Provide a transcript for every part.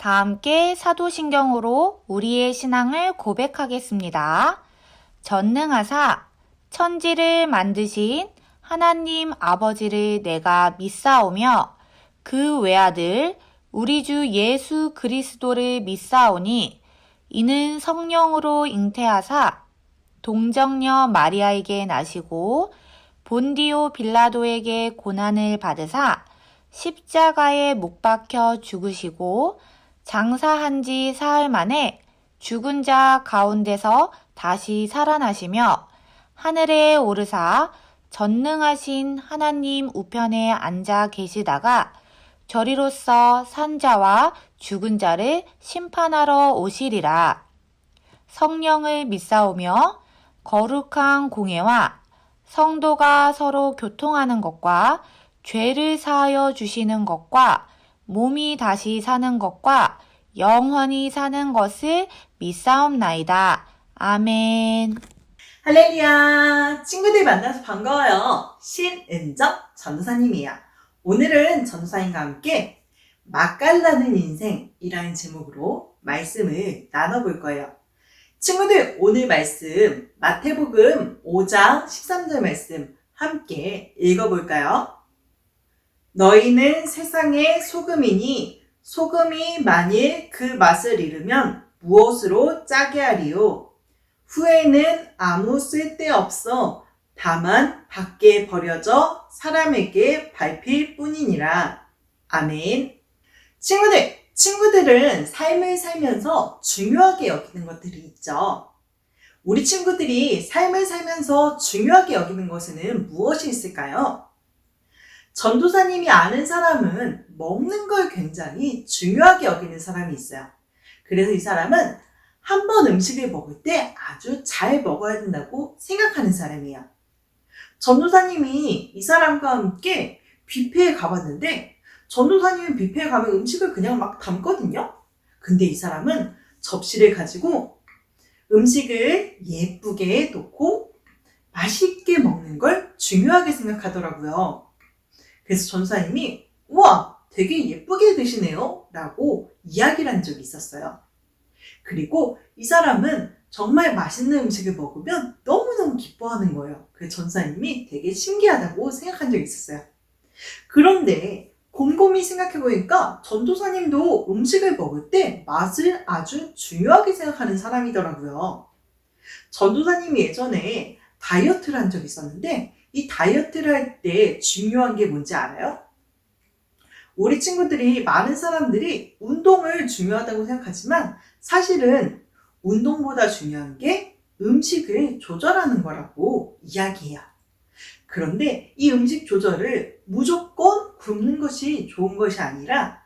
다 함께 사도신경으로 우리의 신앙을 고백하겠습니다. 전능하사 천지를 만드신 하나님 아버지를 내가 믿사오며 그 외아들 우리 주 예수 그리스도를 믿사오니 이는 성령으로 잉태하사 동정녀 마리아에게 나시고 본디오 빌라도에게 고난을 받으사 십자가에 못 박혀 죽으시고 장사한 지 사흘 만에 죽은 자 가운데서 다시 살아나시며 하늘에 오르사 전능하신 하나님 우편에 앉아 계시다가 저리로서 산 자와 죽은 자를 심판하러 오시리라. 성령을 믿사오며 거룩한 공예와 성도가 서로 교통하는 것과 죄를 사하여 주시는 것과 몸이 다시 사는 것과 영원히 사는 것을 믿사옵나이다. 아멘. 할렐루야! 친구들 만나서 반가워요. 신은정 전도사님이에요. 오늘은 전도사님과 함께 맛깔나는 인생이라는 제목으로 말씀을 나눠볼 거예요. 친구들 오늘 말씀 마태복음 5장 13절 말씀 함께 읽어볼까요? 너희는 세상의 소금이니 소금이 만일 그 맛을 잃으면 무엇으로 짜게 하리요? 후에는 아무 쓸데없어 다만 밖에 버려져 사람에게 밟힐 뿐이니라. 아멘. 친구들은 삶을 살면서 중요하게 여기는 것들이 있죠. 우리 친구들이 삶을 살면서 중요하게 여기는 것에는 무엇이 있을까요? 전도사님이 아는 사람은 먹는 걸 굉장히 중요하게 여기는 사람이 있어요. 그래서 이 사람은 한 번 음식을 먹을 때 아주 잘 먹어야 된다고 생각하는 사람이에요. 전도사님이 이 사람과 함께 뷔페에 가봤는데 전도사님은 뷔페에 가면 음식을 그냥 막 담거든요. 근데 이 사람은 접시를 가지고 음식을 예쁘게 놓고 맛있게 먹는 걸 중요하게 생각하더라고요. 그래서 전도사님이 우와 되게 예쁘게 드시네요 라고 이야기를 한 적이 있었어요. 그리고 이 사람은 정말 맛있는 음식을 먹으면 너무너무 기뻐하는 거예요. 그래서 전도사님이 되게 신기하다고 생각한 적이 있었어요. 그런데 곰곰이 생각해보니까 전도사님도 음식을 먹을 때 맛을 아주 중요하게 생각하는 사람이더라고요. 전도사님이 예전에 다이어트를 한 적이 있었는데 이 다이어트를 할 때 중요한 게 뭔지 알아요? 우리 친구들이 많은 사람들이 운동을 중요하다고 생각하지만 사실은 운동보다 중요한 게 음식을 조절하는 거라고 이야기해요. 그런데 이 음식 조절을 무조건 굶는 것이 좋은 것이 아니라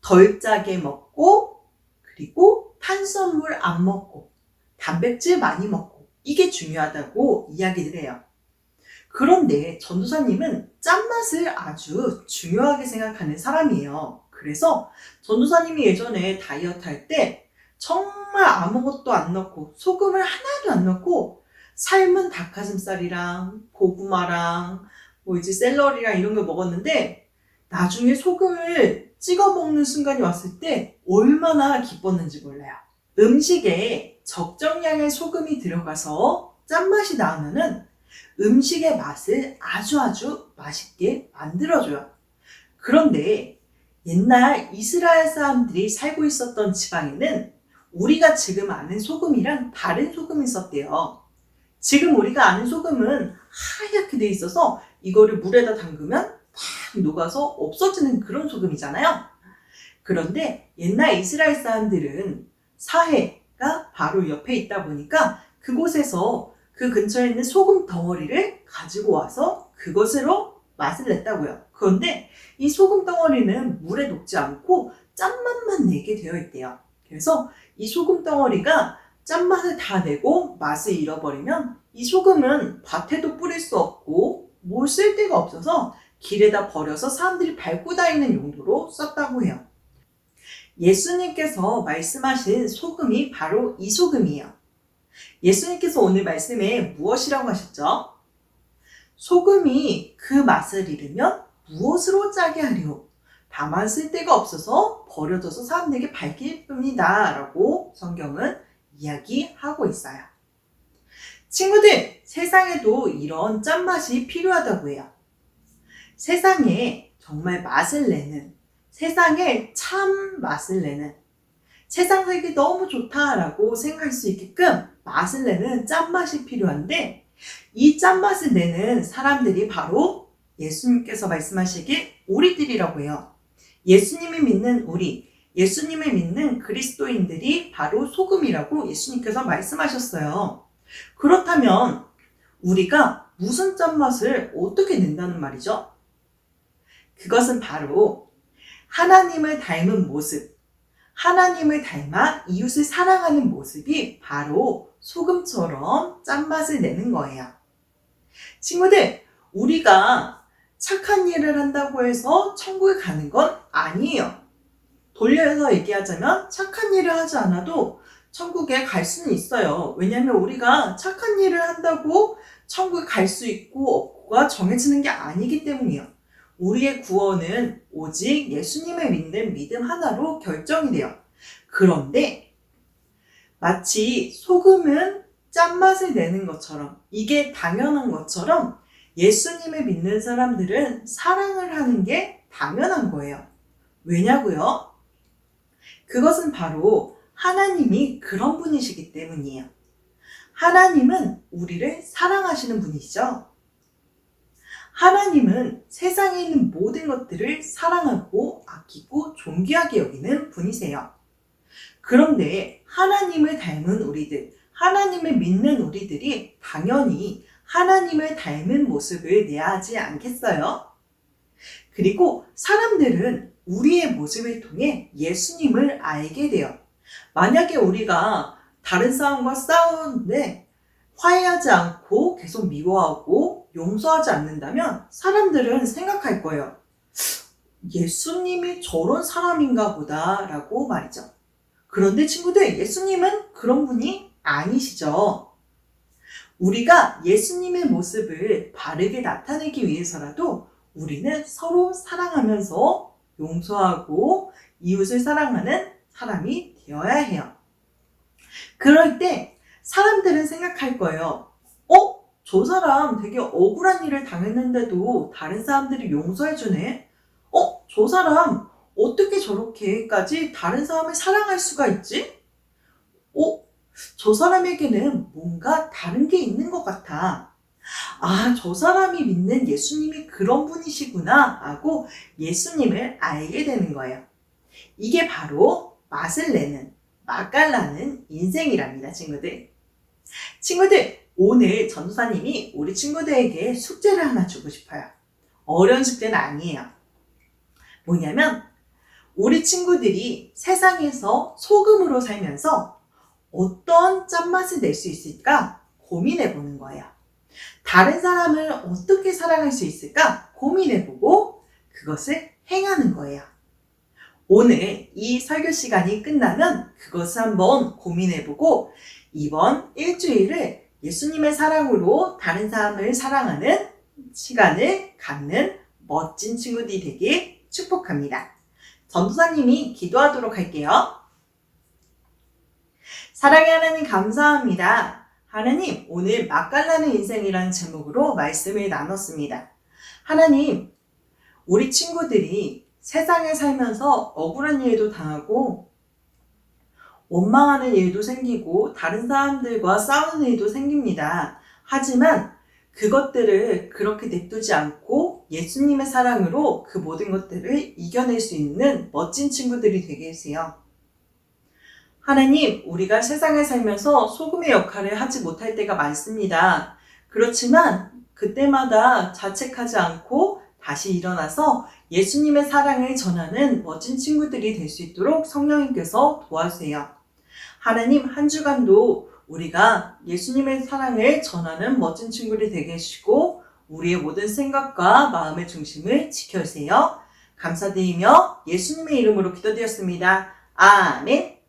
덜 짜게 먹고 그리고 탄수화물 안 먹고 단백질 많이 먹고 이게 중요하다고 이야기를 해요. 그런데 전도사님은 짠맛을 아주 중요하게 생각하는 사람이에요. 그래서 전도사님이 예전에 다이어트 할 때 정말 아무것도 안 넣고 소금을 하나도 안 넣고 삶은 닭가슴살이랑 고구마랑 이제 샐러리랑 이런 걸 먹었는데 나중에 소금을 찍어 먹는 순간이 왔을 때 얼마나 기뻤는지 몰라요. 음식에 적정량의 소금이 들어가서 짠맛이 나오면은 음식의 맛을 아주 맛있게 만들어줘요. 그런데 옛날 이스라엘 사람들이 살고 있었던 지방에는 우리가 지금 아는 소금이랑 다른 소금이 있었대요. 지금 우리가 아는 소금은 하얗게 돼 있어서 이거를 물에다 담그면 팍 녹아서 없어지는 그런 소금이잖아요. 그런데 옛날 이스라엘 사람들은 사해가 바로 옆에 있다 보니까 그곳에서 그 근처에 있는 소금 덩어리를 가지고 와서 그것으로 맛을 냈다고요. 그런데 이 소금 덩어리는 물에 녹지 않고 짠맛만 내게 되어 있대요. 그래서 이 소금 덩어리가 짠맛을 다 내고 맛을 잃어버리면 이 소금은 밭에도 뿌릴 수 없고 뭘 쓸 데가 없어서 길에다 버려서 사람들이 밟고 다니는 용도로 썼다고 해요. 예수님께서 말씀하신 소금이 바로 이 소금이에요. 예수님께서 오늘 말씀에 무엇이라고 하셨죠? 소금이 그 맛을 잃으면 무엇으로 짜게 하리요? 다만 쓸데가 없어서 버려져서 사람들에게 밝힐 뿐이다 라고 성경은 이야기하고 있어요. 친구들, 세상에도 이런 짠맛이 필요하다고 해요. 세상에 정말 맛을 내는, 세상에 참 맛을 내는, 세상 살기 너무 좋다라고 생각할 수 있게끔 맛을 내는 짠맛이 필요한데, 이 짠맛을 내는 사람들이 바로 예수님께서 말씀하시길 우리들이라고 해요. 예수님을 믿는 우리, 예수님을 믿는 그리스도인들이 바로 소금이라고 예수님께서 말씀하셨어요. 그렇다면 우리가 무슨 짠맛을 어떻게 낸다는 말이죠? 그것은 바로 하나님을 닮은 모습, 하나님을 닮아 이웃을 사랑하는 모습이 바로 소금처럼 짠맛을 내는 거예요. 친구들, 우리가 착한 일을 한다고 해서 천국에 가는 건 아니에요. 돌려서 얘기하자면 착한 일을 하지 않아도 천국에 갈 수는 있어요. 왜냐하면 우리가 착한 일을 한다고 천국에 갈 수 있고 없고가 정해지는 게 아니기 때문이에요. 우리의 구원은 오직 예수님을 믿는 믿음 하나로 결정이 돼요. 그런데 마치 소금은 짠맛을 내는 것처럼, 이게 당연한 것처럼 예수님을 믿는 사람들은 사랑을 하는 게 당연한 거예요. 왜냐고요? 그것은 바로 하나님이 그런 분이시기 때문이에요. 하나님은 우리를 사랑하시는 분이시죠. 하나님은 세상에 있는 모든 것들을 사랑하고 아끼고 존귀하게 여기는 분이세요. 그런데 하나님을 닮은 우리들, 하나님을 믿는 우리들이 당연히 하나님을 닮은 모습을 내야 하지 않겠어요? 그리고 사람들은 우리의 모습을 통해 예수님을 알게 돼요. 만약에 우리가 다른 사람과 싸우는데 화해하지 않고 계속 미워하고 용서하지 않는다면 사람들은 생각할 거예요. 예수님이 저런 사람인가 보다 라고 말이죠. 그런데 친구들, 예수님은 그런 분이 아니시죠. 우리가 예수님의 모습을 바르게 나타내기 위해서라도 우리는 서로 사랑하면서 용서하고 이웃을 사랑하는 사람이 되어야 해요. 그럴 때 사람들은 생각할 거예요. 저 사람 되게 억울한 일을 당했는데도 다른 사람들이 용서해주네? 저 사람 어떻게 저렇게까지 다른 사람을 사랑할 수가 있지? 저 사람에게는 뭔가 다른 게 있는 것 같아. 저 사람이 믿는 예수님이 그런 분이시구나 하고 예수님을 알게 되는 거예요. 이게 바로 맛을 내는, 맛깔나는 인생이랍니다, 친구들. 친구들, 오늘 전도사님이 우리 친구들에게 숙제를 하나 주고 싶어요. 어려운 숙제는 아니에요. 뭐냐면 우리 친구들이 세상에서 소금으로 살면서 어떤 짠맛을 낼 수 있을까 고민해 보는 거예요. 다른 사람을 어떻게 사랑할 수 있을까 고민해보고 그것을 행하는 거예요. 오늘 이 설교 시간이 끝나면 그것을 한번 고민해보고 이번 일주일을 예수님의 사랑으로 다른 사람을 사랑하는 시간을 갖는 멋진 친구들이 되길 축복합니다. 전도사님이 기도하도록 할게요. 사랑의 하나님 감사합니다. 하나님, 오늘 맛깔나는 인생이라는 제목으로 말씀을 나눴습니다. 하나님, 우리 친구들이 세상에 살면서 억울한 일도 당하고 원망하는 일도 생기고 다른 사람들과 싸우는 일도 생깁니다. 하지만 그것들을 그렇게 냅두지 않고 예수님의 사랑으로 그 모든 것들을 이겨낼 수 있는 멋진 친구들이 되게 해주세요. 하나님, 우리가 세상에 살면서 소금의 역할을 하지 못할 때가 많습니다. 그렇지만 그때마다 자책하지 않고 다시 일어나서 예수님의 사랑을 전하는 멋진 친구들이 될 수 있도록 성령님께서 도와주세요. 하나님, 한 주간도 우리가 예수님의 사랑을 전하는 멋진 친구들이 되게 해주시고 우리의 모든 생각과 마음의 중심을 지켜주세요. 감사드리며 예수님의 이름으로 기도드렸습니다. 아멘.